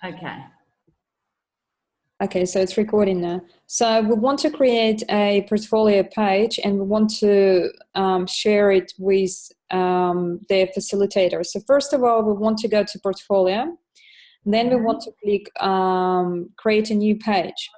Okay. Okay, so it's recording now. So we want to create a portfolio page and we want to share it with the facilitator. So first of all, we want to go to portfolio. Then we want to click create a new page.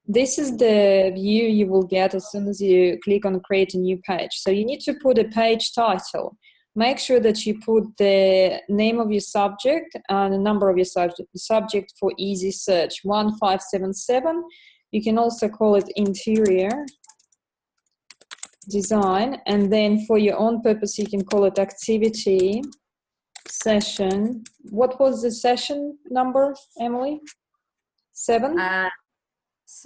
This is the view you will get as soon as you click on create a new page. So you need to put a page title. Make sure that you put the name of your subject and the number of your subject for easy search, 1577. You can also call it interior design. And then for your own purpose, you can call it activity session. What was the session number, Emily? 7?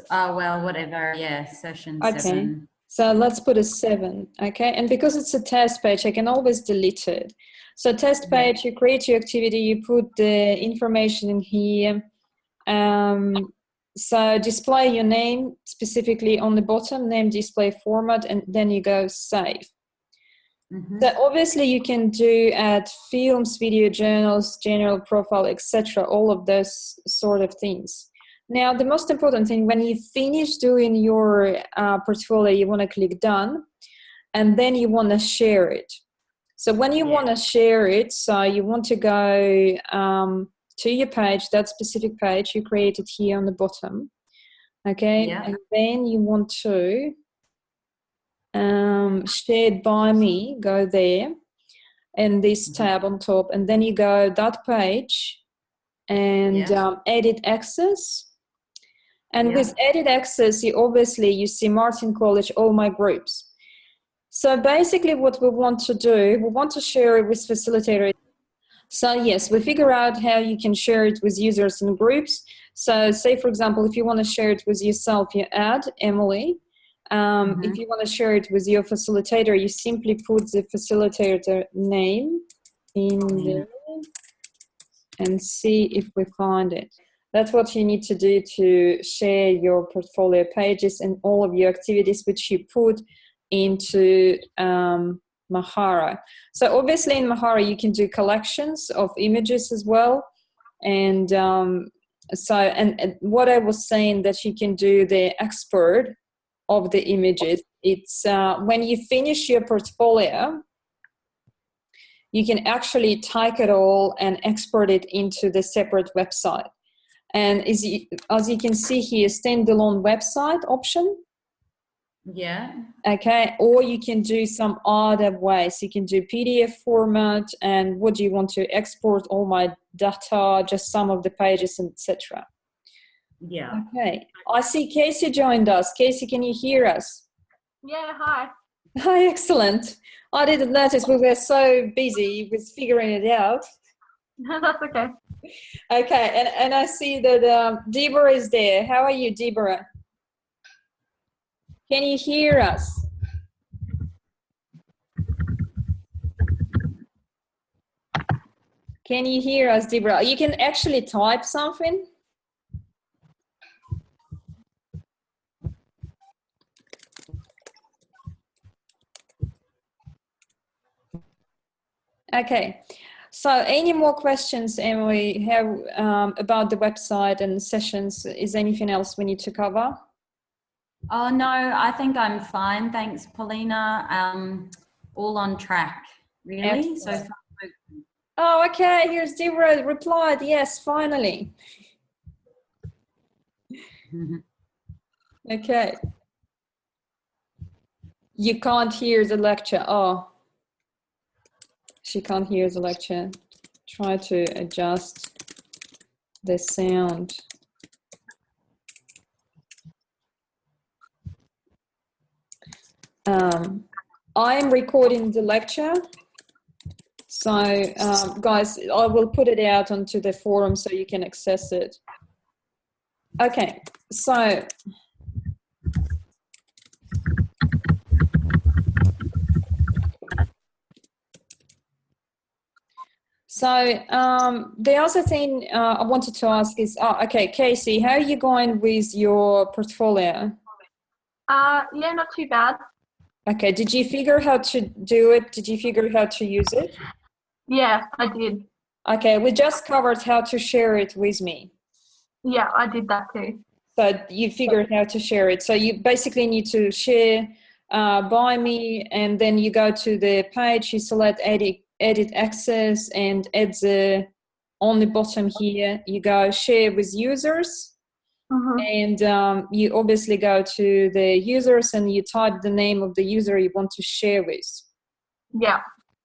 Well, whatever. Yeah, session 7. So let's put a 7, okay? And because it's a test page, I can always delete it. So test page, you create your activity, you put the information in here. So display your name specifically on the bottom, name, display, format, and then you go save. So obviously you can do add films, video journals, general profile, etc., all of those sort of things. Now, the most important thing, when you finish doing your portfolio, you want to click done, and then you want to share it. So when you want to share it, so you want to go to your page, that specific page you created here on the bottom, okay? And then you want to shared by me, go there, and this tab on top, and then you go that page and edit access. And with edit access, you see Martin College, all my groups. So basically what we want to do, we want to share it with Facilitator. So yes, we figure out how you can share it with users and groups. So say, for example, if you want to share it with yourself, you add Emily. If you want to share it with your facilitator, you simply put the facilitator name in there and see if we find it. That's what you need to do to share your portfolio pages and all of your activities which you put into Mahara. So obviously in Mahara you can do collections of images as well. And and what I was saying, that you can do the export of the images. It's when you finish your portfolio, you can actually type it all and export it into the separate website. And as you can see here, standalone website option. Yeah. Okay, or you can do some other ways. You can do PDF format, and what do you want to export? All my data, just some of the pages, etc. Yeah. Okay, I see Casey joined us. Casey, can you hear us? Yeah, hi. Hi, excellent. I didn't notice, we were so busy with figuring it out. That's okay. Okay, and I see that Deborah is there. How are you, Deborah? Can you hear us? Can you hear us, Deborah? You can actually type something. Okay, so any more questions, Emily, have about the website and sessions? Is anything else we need to cover? Oh, no, I think I'm fine. Thanks, Polina. All on track, really. So far. Oh, okay, here's Deborah replied, yes, finally. Okay. You can't hear the lecture. Oh, she can't hear the lecture. Try to adjust the sound. I'm recording the lecture. So, guys, I will put it out onto the forum so you can access it. Okay, so the other thing I wanted to ask is, okay, Casey, how are you going with your portfolio? Yeah, not too bad. Okay, did you figure how to do it? Did you figure how to use it? Yeah, I did. Okay, we just covered how to share it with me. Yeah, I did that too. So you figured how to share it. So you basically need to share by me, and then you go to the page, you select edit access, and at the on the bottom here, you go share with users. And you obviously go to the users and you type the name of the user you want to share with. Yeah.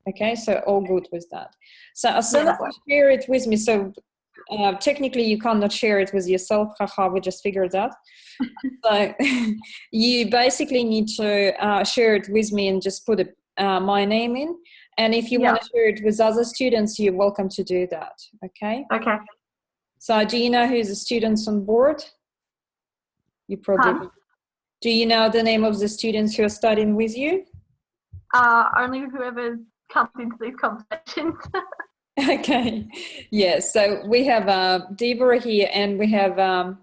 Okay, so all good with that. So as soon as you share it with me, so technically you cannot share it with yourself, haha, we just figured that. So you basically need to share it with me and just put my name in. And if you want to share it with other students, you're welcome to do that, okay? Okay. So do you know who's the students on board? You probably do. You know the name of the students who are studying with you? Only whoever comes into these conversations. Okay. Yeah. So we have Deborah here, and we have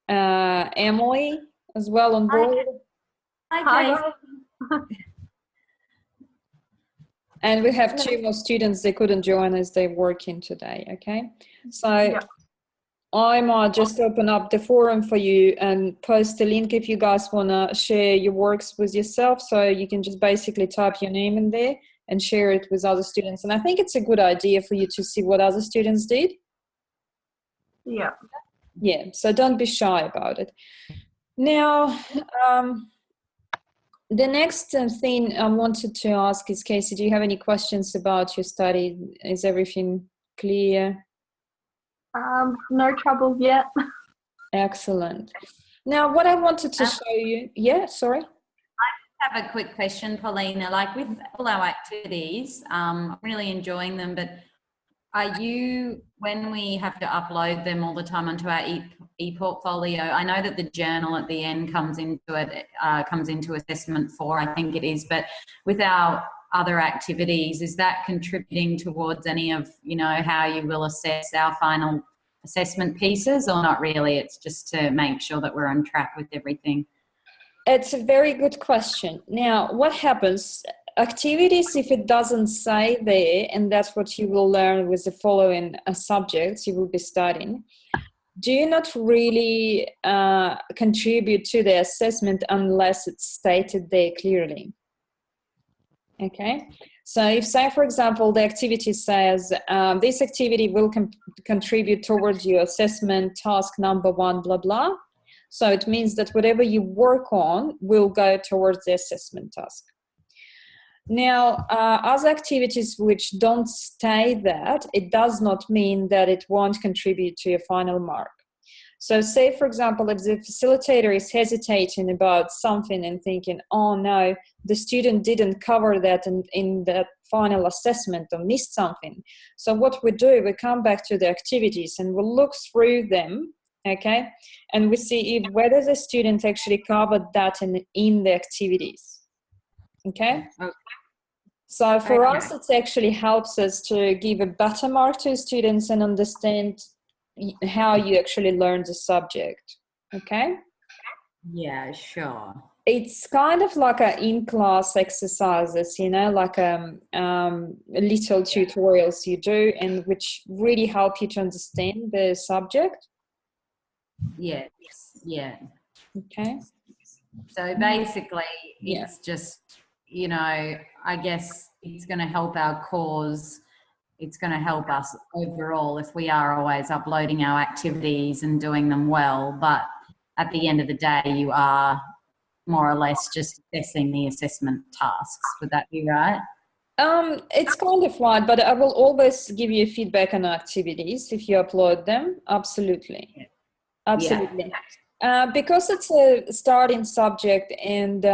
Emily as well on board. Hi, And we have 2 more students. They couldn't join us. They're working today. Okay. So I might just open up the forum for you and post a link if you guys want to share your works with yourself. So you can just basically type your name in there and share it with other students. And I think it's a good idea for you to see what other students did. Yeah. Yeah, so don't be shy about it. Now, the next thing I wanted to ask is, Casey, do you have any questions about your study? Is everything clear? No trouble yet. Excellent. Now, what I wanted to show you, sorry. I have a quick question, Polina. Like with all our activities, I'm really enjoying them, but are you, when we have to upload them all the time onto our e-portfolio, I know that the journal at the end comes into it, comes into assessment 4, I think it is, but with our other activities, is that contributing towards any of, how you will assess our final assessment pieces, or not really? It's just to make sure that we're on track with everything. It's a very good question. Now, what happens? Activities, if it doesn't say there, and that's what you will learn with the following subjects you will be studying, do not really contribute to the assessment unless it's stated there clearly. Okay, so if, say, for example, the activity says this activity will contribute towards your assessment task number 1, blah, blah. So it means that whatever you work on will go towards the assessment task. Now, other activities which don't state that, it does not mean that it won't contribute to your final mark. So say, for example, if the facilitator is hesitating about something and thinking, oh no, the student didn't cover that in that final assessment or missed something. So what we do, we come back to the activities and we'll look through them, okay? And we see if whether the student actually covered that in the activities, okay? So for us, it actually helps us to give a better mark to students and understand how you actually learn the subject, okay? Yeah, sure. It's kind of like a in-class exercises, like little tutorials you do, and which really help you to understand the subject. Yes, yeah. Okay. So basically, it's just, I guess it's going to help our cause. It's going to help us overall if we are always uploading our activities and doing them well. But at the end of the day, you are more or less just assessing the assessment tasks. Would that be right? It's kind of right, but I will always give you feedback on activities if you upload them. Absolutely. Yeah. Absolutely. Yeah. Because it's a starting subject, and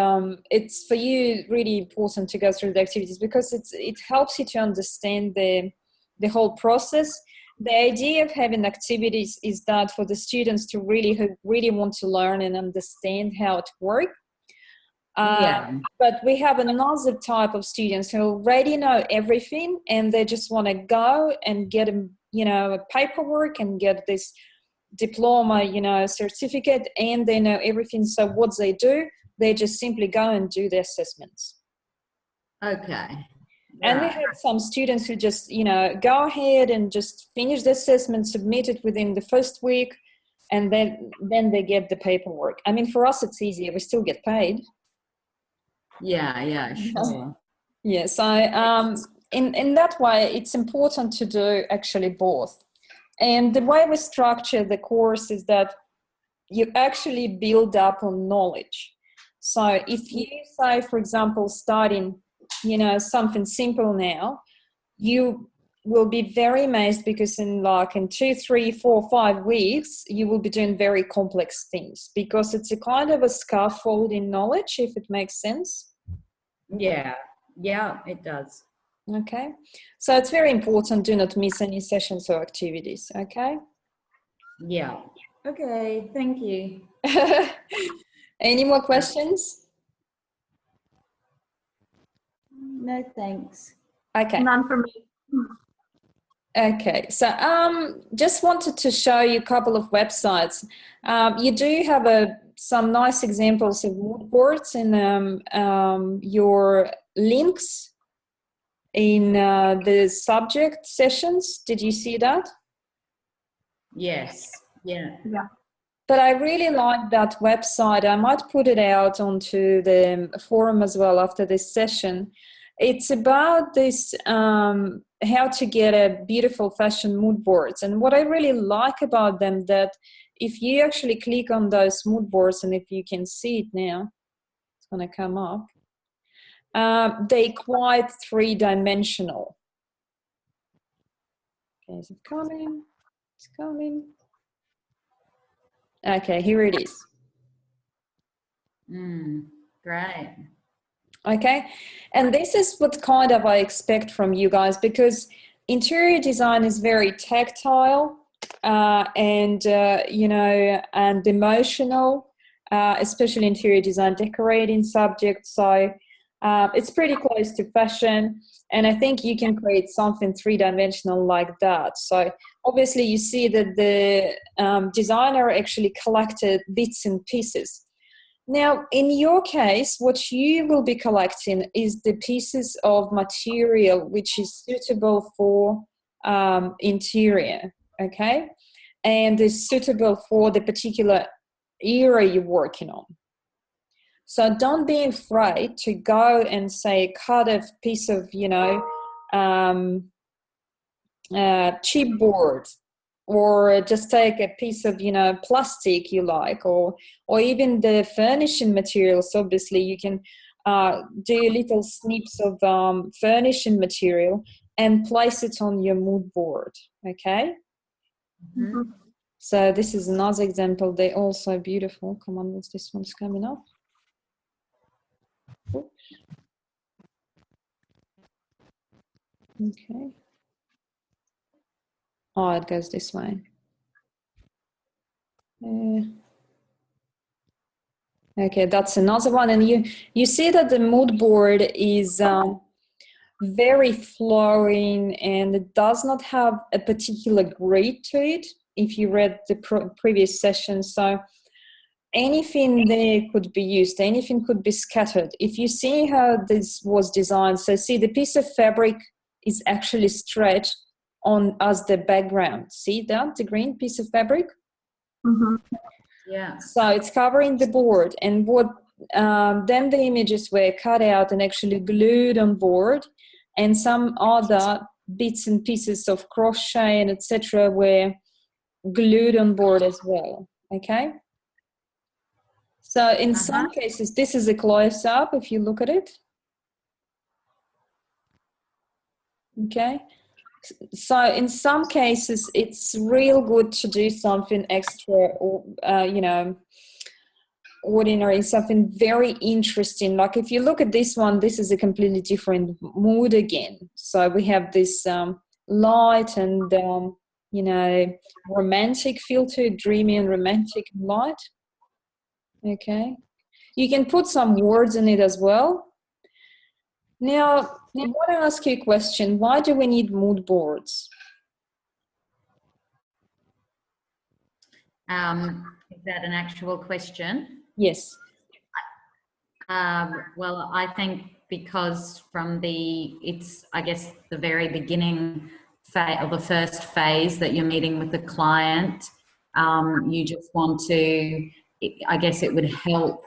it's for you really important to go through the activities because it helps you to understand the whole process. The idea of having activities is that for the students to who really want to learn and understand how it works. But we have another type of students who already know everything and they just want to go and get a paperwork and get this diploma, certificate, and they know everything. So what they do, they just simply go and do the assessments. Okay. And we had some students who just, go ahead and just finish the assessment, submit it within the first week, and then they get the paperwork. I mean, for us, it's easier. We still get paid. Yeah, sure. Yeah, so in that way, it's important to do actually both. And the way we structure the course is that you actually build up on knowledge. So if you say, for example, starting, something simple now, you will be very amazed because in 2, 3, 4, 5 weeks, you will be doing very complex things because it's a kind of a scaffold in knowledge, if it makes sense. Yeah, it does. Okay. So it's very important. Do not miss any sessions or activities. Okay. Yeah. Okay. Thank you. Any more questions? No, thanks. Okay. None for me. Okay, so just wanted to show you a couple of websites. You do have some nice examples of mood boards in your links in the subject sessions. Did you see that? Yes. Yeah. But I really like that website. I might put it out onto the forum as well after this session. It's about this, how to get a beautiful fashion mood boards. And what I really like about them, that if you actually click on those mood boards, and if you can see it now, it's going to come up, they're quite three-dimensional. Okay, is it coming? It's coming. Okay, here it is. Great. Okay, and this is what kind of I expect from you guys, because interior design is very tactile and emotional, especially interior design, decorating subject. So it's pretty close to fashion, and I think you can create something three-dimensional like that. So obviously you see that the designer actually collected bits and pieces. Now, in your case, what you will be collecting is the pieces of material which is suitable for interior, okay? And is suitable for the particular era you're working on. So don't be afraid to go and say, cut a piece of, chipboard, or just take a piece of plastic you like, or even the furnishing materials. Obviously you can do little snips of furnishing material and place it on your mood board. Okay. Mm-hmm. So this is another example. They're also beautiful. Come on, what's this one's coming up? Oops. Okay. Oh, it goes this way. Okay, that's another one. And you see that the mood board is very flowing, and it does not have a particular grid to it if you read the previous session. So anything there could be used, anything could be scattered. If you see how this was designed, so see the piece of fabric is actually stretched on as the background. See that, the green piece of fabric? Mm-hmm. Yeah. So it's covering the board, and what then the images were cut out and actually glued on board, and some other bits and pieces of crochet and etc. were glued on board as well. Okay. So in some cases, this is a close-up if you look at it. Okay. So in some cases, it's real good to do something extra, or ordinary, something very interesting. Like if you look at this one, this is a completely different mood again. So we have this light and romantic feel to it, dreamy and romantic light. Okay, you can put some words in it as well. Now, I want to ask you a question. Why do we need mood boards? Is that an actual question? Yes. Well, I think because from it's I guess the very beginning phase, or the first phase that you're meeting with the client, You just want to, I guess it would help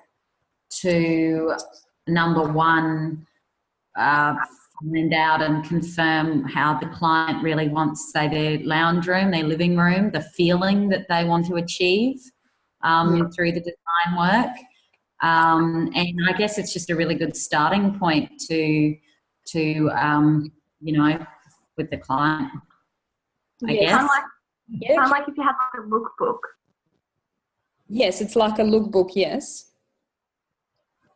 to, number one, find out and confirm how the client really wants, say, their lounge room, their living room, the feeling that they want to achieve through the design work. And I guess it's just a really good starting point to you know, with the client, I guess. Kind of like if you had like a lookbook. Yes, it's like a lookbook, yes.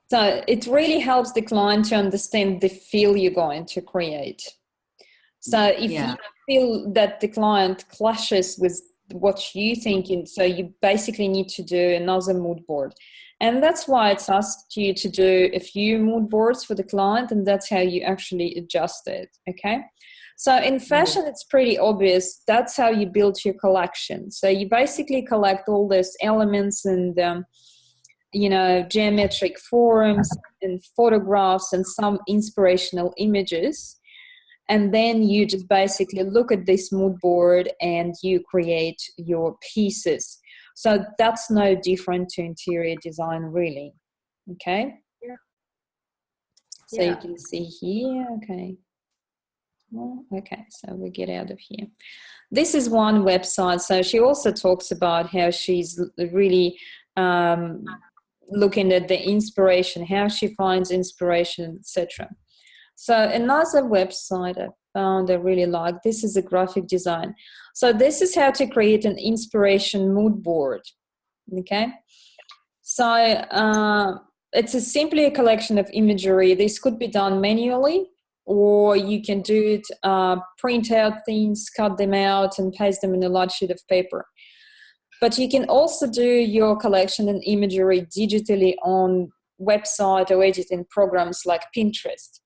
So it really helps the client to understand the feel you're going to create. So if you feel that the client clashes with what you're thinking, so you basically need to do another mood board. And that's why it's asked you to do a few mood boards for the client, and that's how you actually adjust it, okay? So in fashion, it's pretty obvious. That's how you build your collection. So you basically collect all those elements and you know, geometric forms and photographs and some inspirational images. And then you just basically look at this mood board and you create your pieces. So that's no different to interior design, really. Okay? Yeah. So you can see here, okay. Well, okay, so we get out of here. This is one website. So she also talks about how she's really looking at the inspiration, how she finds inspiration, etc. So another website I found I really like, this is a graphic design. So this is how to create an inspiration mood board, okay? So it's simply a collection of imagery. This could be done manually, or you can do it, print out things, cut them out and paste them in a large sheet of paper. But you can also do your collection and imagery digitally on website or editing programs like Pinterest.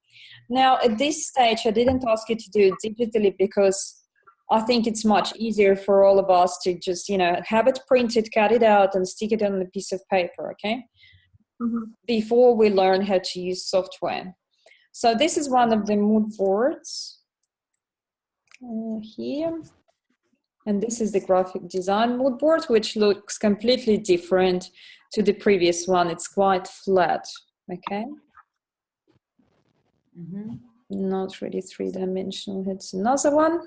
Now, at this stage, I didn't ask you to do it digitally because I think it's much easier for all of us to just, you know, have it printed, cut it out, and stick it on a piece of paper, okay? Before we learn how to use software. So this is one of the mood boards here. And this is the graphic design mood board, which looks completely different to the previous one. It's quite flat, okay? Not really three-dimensional. It's another one.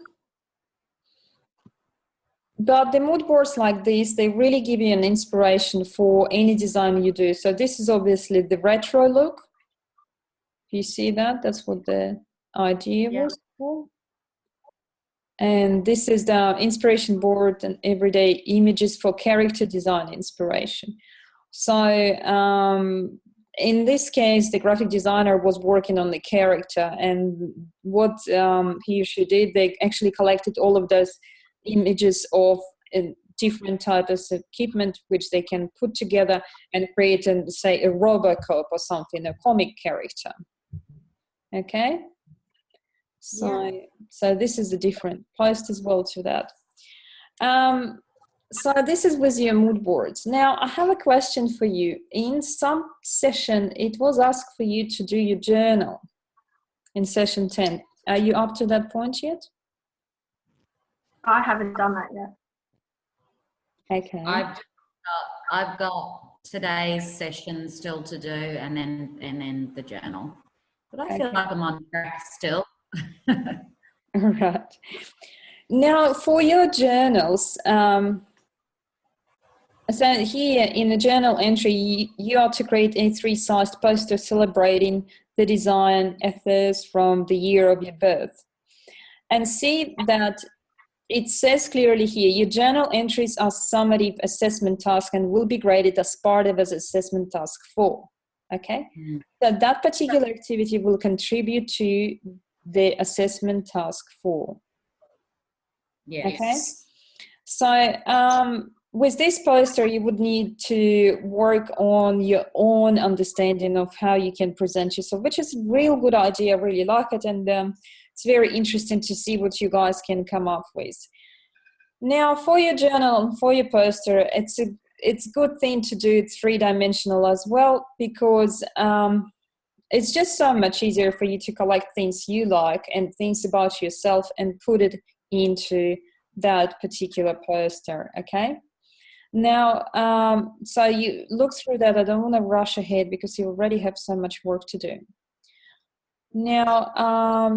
But the mood boards like this, they really give you an inspiration for any design you do. So this is obviously the retro look. You see that? That's what the idea was for. And this is the inspiration board and everyday images for character design inspiration. So in this case, the graphic designer was working on the character, and what he or she did, they actually collected all of those images of different types of equipment which they can put together and create, say, a Robocop or something, a comic character. Okay? So this is a different post as well to that. So this is with your mood boards. Now, I have a question for you. In some session, it was asked for you to do your journal in session 10. Are you up to that point yet? I haven't done that yet. Okay. I've got today's session still to do, and then the journal. But I feel like I'm on track still. All right. Now, for your journals, so here in the journal entry, you are to create a 3-sized poster celebrating the design ethos from the year of your birth. And see that it says clearly here, your journal entries are summative assessment tasks and will be graded as part of an assessment task 4. Okay? So that particular activity will contribute to the assessment task 4. Yes. Okay? So with this poster, you would need to work on your own understanding of how you can present yourself, which is a real good idea. I really like it. And it's very interesting to see what you guys can come up with. Now, for your journal, for your poster, it's a good thing to do it 3-dimensional as well, because it's just so much easier for you to collect things you like and things about yourself and put it into that particular poster, okay? Now, so you look through that. I don't want to rush ahead because you already have so much work to do. Now,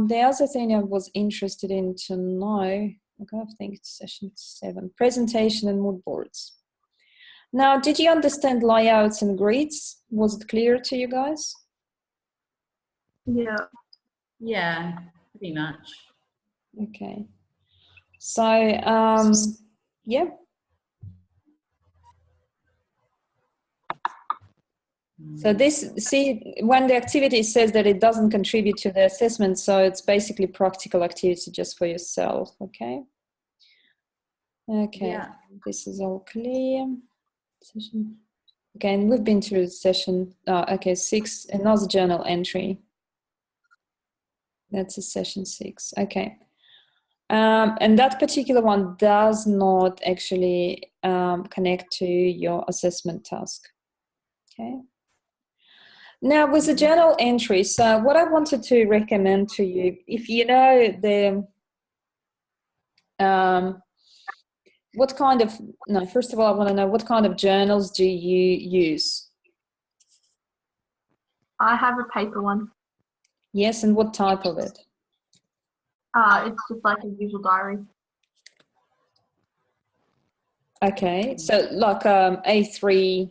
the other thing I was interested in to know, okay, I think it's session 7, presentation and mood boards. Now, did you understand layouts and grids? Was it clear to you guys? Yeah. Yeah, pretty much. Okay. So, yeah. So this, see, when the activity says that it doesn't contribute to the assessment, so it's basically practical activity just for yourself, okay? Okay, Yeah. this is all clear. Session. Okay, and we've been through session, okay, 6, another journal entry. That's a session 6, okay. And that particular one does not actually connect to your assessment task, okay? Now, with the journal entry, so what I wanted to recommend to you, if you know the, what kind of, no, first of all, I want to know what kind of journals do you use? I have a paper one. Yes, and what type of it? It's just like a usual diary. Okay, so like A3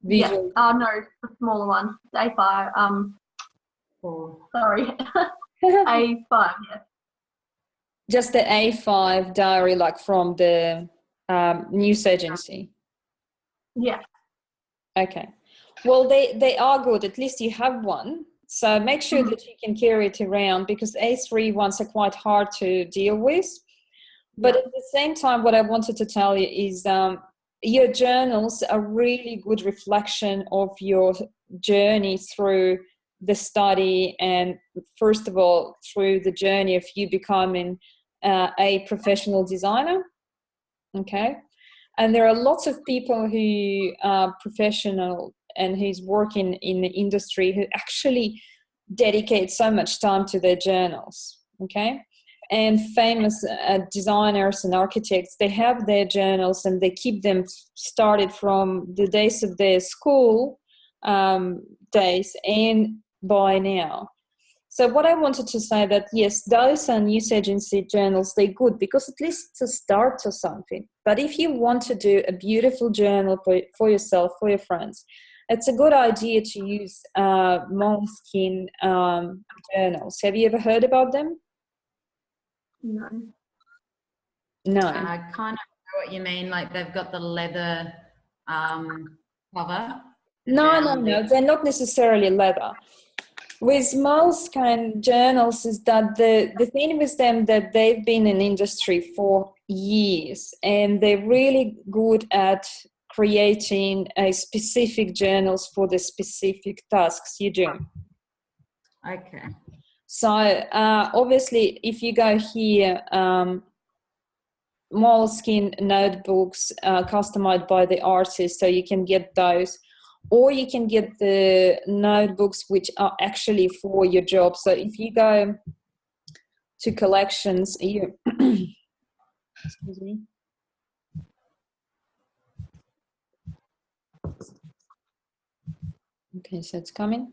visual. Yeah. No, the smaller one. The A5. Sorry. A5. Yeah. Just the A5 diary, like from the news agency. Yeah. Okay. Well, they are good. At least you have one. So make sure that you can carry it around because A3 ones are quite hard to deal with. But at the same time, what I wanted to tell you is your journals are really good reflection of your journey through the study and, first of all, through the journey of you becoming a professional designer. Okay. And there are lots of people who are professional and who's working in the industry who actually dedicate so much time to their journals. Okay. And famous designers and architects, they have their journals and they keep them started from the days of their school days and by now. So what I wanted to say that, yes, those are news agency journals, they're good because at least it's a start to something. But if you want to do a beautiful journal for yourself, for your friends, it's a good idea to use Moleskine journals. Have you ever heard about them? No. No. I kind of know what you mean. Like they've got the leather cover. No. They're not necessarily leather. With Moleskine journals is that the thing with them that they've been in industry for years and they're really good at creating a specific journals for the specific tasks you do. Okay. So obviously if you go here, Moleskine notebooks customized by the artist, so you can get those. Or you can get the notebooks which are actually for your job. So if you go to collections, you excuse me. Okay, so it's coming.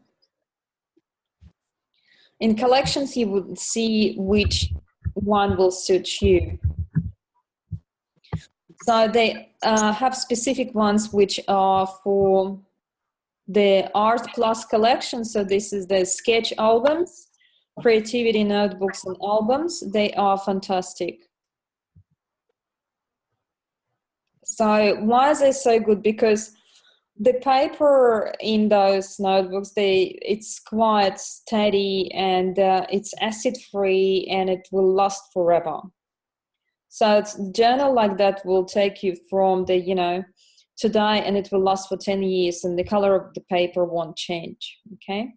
In collections, you would see which one will suit you. So they have specific ones which are for the Art Plus collection. So this is the sketch albums, creativity notebooks and albums. They are fantastic. So why is it so good? Because the paper in those notebooks, it's quite steady and it's acid free and it will last forever. So it's a journal like that will take you from the, today, and it will last for 10 years and the color of the paper won't change. Okay.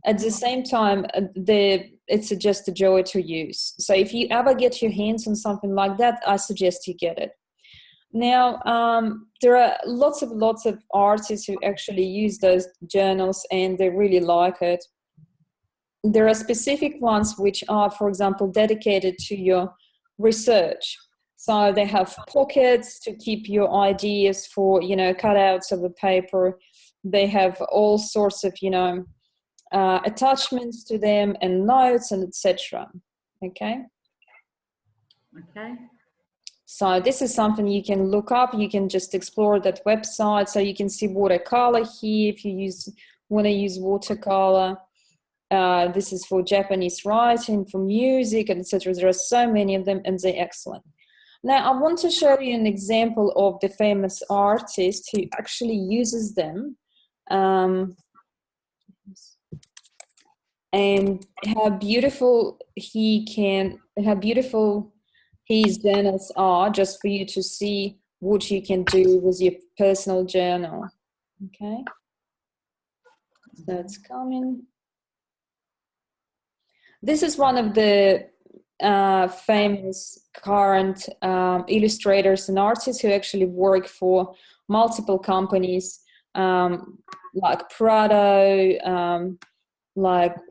At the same time, it's just a joy to use. So if you ever get your hands on something like that, I suggest you get it. Now, there are lots of artists who actually use those journals and they really like it. There are specific ones which are, for example, dedicated to your research. So they have pockets to keep your ideas for, you know, cutouts of the paper. They have all sorts of, you know, attachments to them and notes and etc. Okay. Okay. So this is something you can look up. You can just explore that website. So you can see watercolor here if you want to use watercolor. This is for Japanese writing, for music, etc. There are so many of them, and they're excellent. Now, I want to show you an example of the famous artist who actually uses them, and how beautiful his journals are, just for you to see what you can do with your personal journal. Okay, so it's coming. This is one of the famous current illustrators and artists who actually work for multiple companies, like Prado,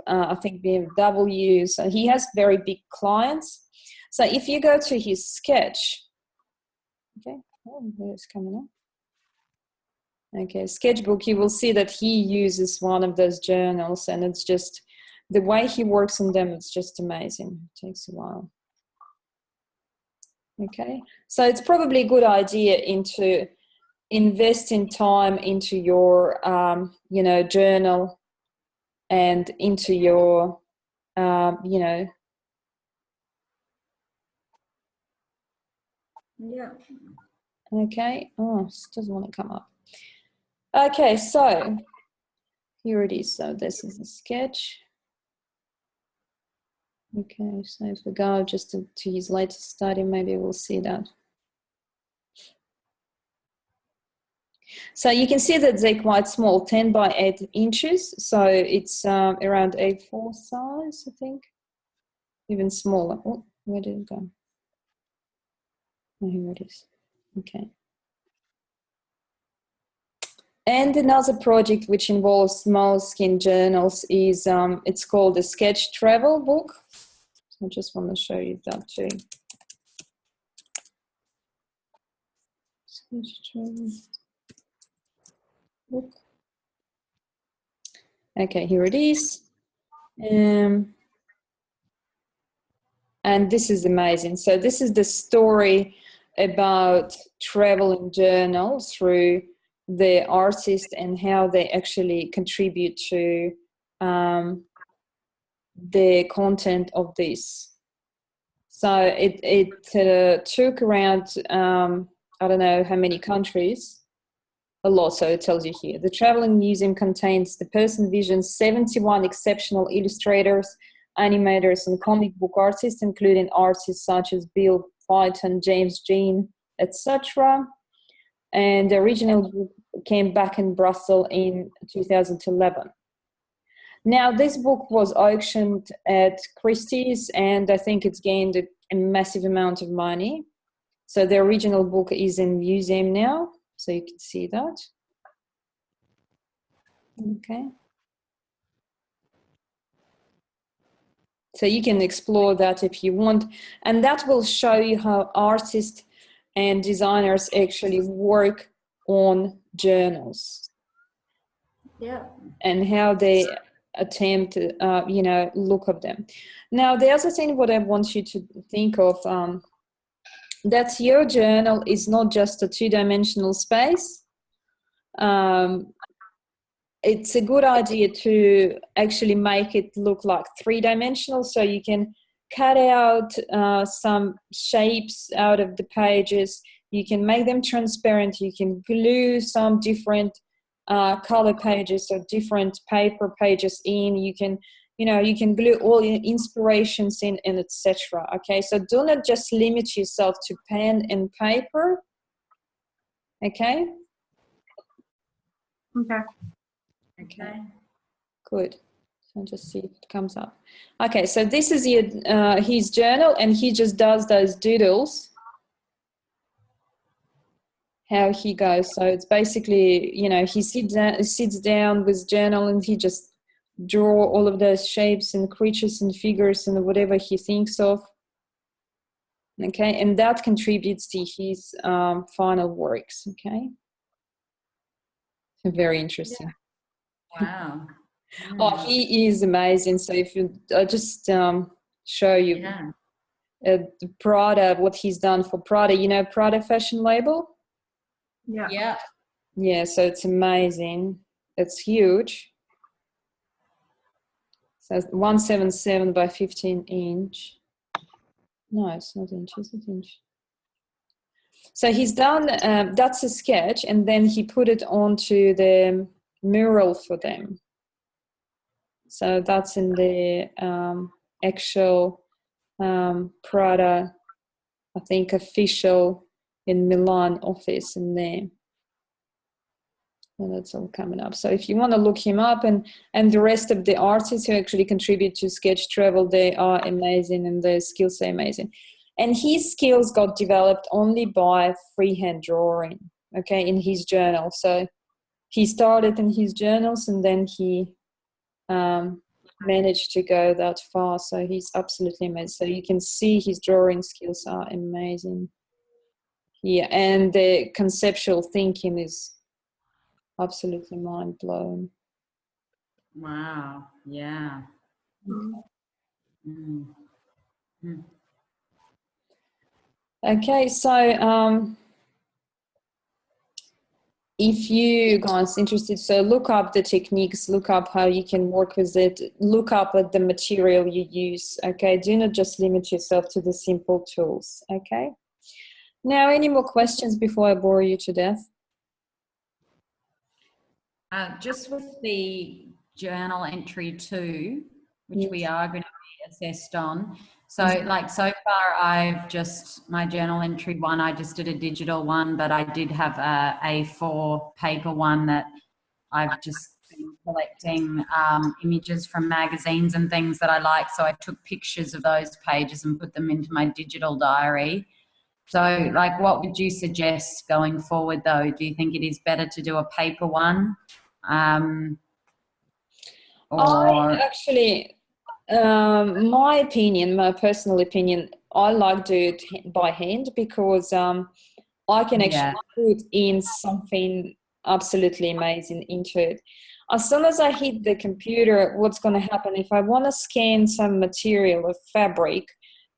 I think BMW. So he has very big clients. So if you go to his sketch, okay, it's coming up. Okay, sketchbook, you will see that he uses one of those journals, and it's just the way he works on them, it's just amazing. It takes a while. Okay, so it's probably a good idea to invest in time into your, you know, journal and into your, you know. Yeah. Okay, oh, it doesn't want to come up. Okay, so here it is. So this is a sketch. Okay, so if we go just to his latest study, maybe we'll see that. So you can see that they're quite small, 10 by 8 inches. So it's around A4 size, I think. Even smaller. Oh, where did it go? Oh, here it is. Okay. And another project which involves Moleskine journals is, it's called the Sketch Travel Book. So I just want to show you that too. Sketch Travel Book. Okay, here it is. And this is amazing. So this is the story about traveling journals through the artist and how they actually contribute to the content of this. So it took around, I don't know how many countries, a lot, so it tells you here. The Traveling Museum contains the person visions 71 exceptional illustrators, animators, and comic book artists, including artists such as Bill Plyton, James Jean, etc. And the original book came back in Brussels in 2011. Now, this book was auctioned at Christie's, and I think it's gained a massive amount of money. So the original book is in museum now, so you can see that. Okay. So you can explore that if you want, and that will show you how artists and designers actually work on journals. Yeah. And how they attempt to, you know, look at them. Now, the other thing what I want you to think of, that your journal is not just a two-dimensional space. It's a good idea to actually make it look like three-dimensional, so you can cut out some shapes out of the pages. You can make them transparent. You can glue some different color pages or different paper pages in. You can, you know, you can glue all your inspirations in and etc. Okay, so do not just limit yourself to pen and paper. Okay. Okay. Okay. Good. So just see if it comes up. Okay, so this is his journal, and he just does those doodles. How he goes. So it's basically, you know, he sits down with journal and he just draw all of those shapes and creatures and figures and whatever he thinks of. Okay, and that contributes to his final works. Okay, very interesting. Wow. Oh, he is amazing. So if you just show you the Prada, what he's done for Prada, you know, Prada fashion label. Yeah. Yeah, so it's amazing. It's huge. So 177 by 15 inch. No, it's not inches, it's inch. So he's done, that's a sketch, and then he put it onto the mural for them. So that's in the actual Prada, I think, official in Milan office in there. And that's all coming up. So if you want to look him up, and the rest of the artists who actually contribute to Sketch Travel, they are amazing and their skills are amazing. And his skills got developed only by freehand drawing, okay, in his journal. So he started in his journals and then he managed to go that far. So he's absolutely amazing. So you can see his drawing skills are amazing here. And the conceptual thinking is absolutely mind blowing. Wow. Yeah. Mm. Mm. Okay, so if you guys interested, so look up the techniques, look up how you can work with it, look up at the material you use. Okay, do not just limit yourself to the simple tools. Okay. Now, any more questions before I bore you to death? Just with the journal entry 2, which we are going to be assessed on. So like so far I've just, my journal entry 1, I just did a digital one, but I did have a A4 paper one that I've just been collecting images from magazines and things that I like. So I took pictures of those pages and put them into my digital diary. So like, what would you suggest going forward though? Do you think it is better to do a paper one? I actually, my opinion, my personal opinion, I like do it by hand because I can actually put in something absolutely amazing into it. As soon as I hit the computer, what's going to happen if I want to scan some material or fabric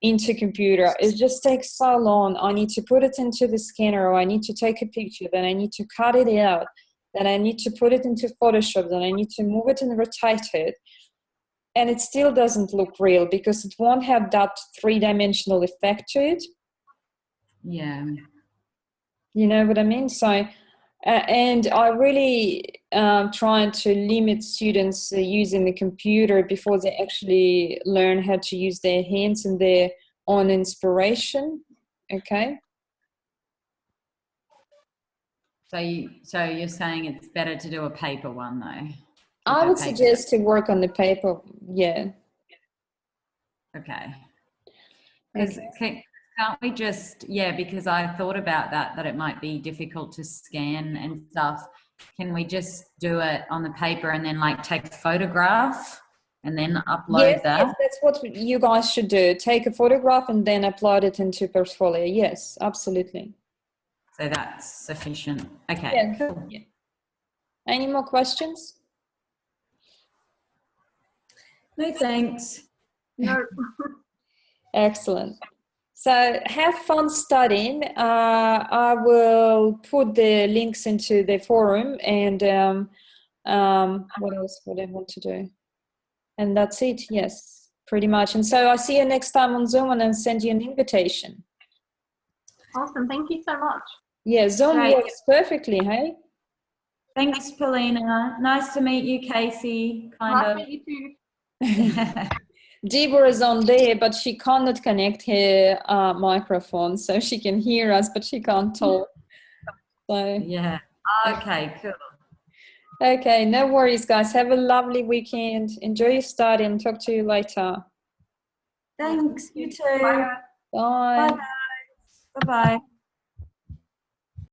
into computer, it just takes so long. I need to put it into the scanner, or I need to take a picture, then I need to cut it out, then I need to put it into Photoshop, then I need to move it and rotate it. And it still doesn't look real because it won't have that three-dimensional effect to it. Yeah. You know what I mean? So, and I really trying to limit students using the computer before they actually learn how to use their hands and their own inspiration. Okay. So you're saying it's better to do a paper one though? I would suggest to work on the paper. Yeah. Okay. Because can't we just, because I thought about that it might be difficult to scan and stuff. Can we just do it on the paper and then like take a photograph and then upload that? Yes, that's what you guys should do. Take a photograph and then upload it into Portfolio. Yes, absolutely. So that's sufficient. Okay, yeah. cool. Yeah. Any more questions? No, thanks. No. Excellent. So have fun studying. I will put the links into the forum, and what else would I want to do? And that's it. Yes, pretty much. And so I see you next time on Zoom, and then send you an invitation. Awesome. Thank you so much. Yeah, Zoom works perfectly, hey? Thanks, Polina. Nice to meet you, Casey. Nice to meet you too. Deborah is on there, but she cannot connect her microphone, so she can hear us, but she can't talk. So yeah. Okay, cool. Okay, no worries, guys. Have a lovely weekend. Enjoy your study and talk to you later. Thanks. You too. Bye. Bye. Bye. Bye-bye.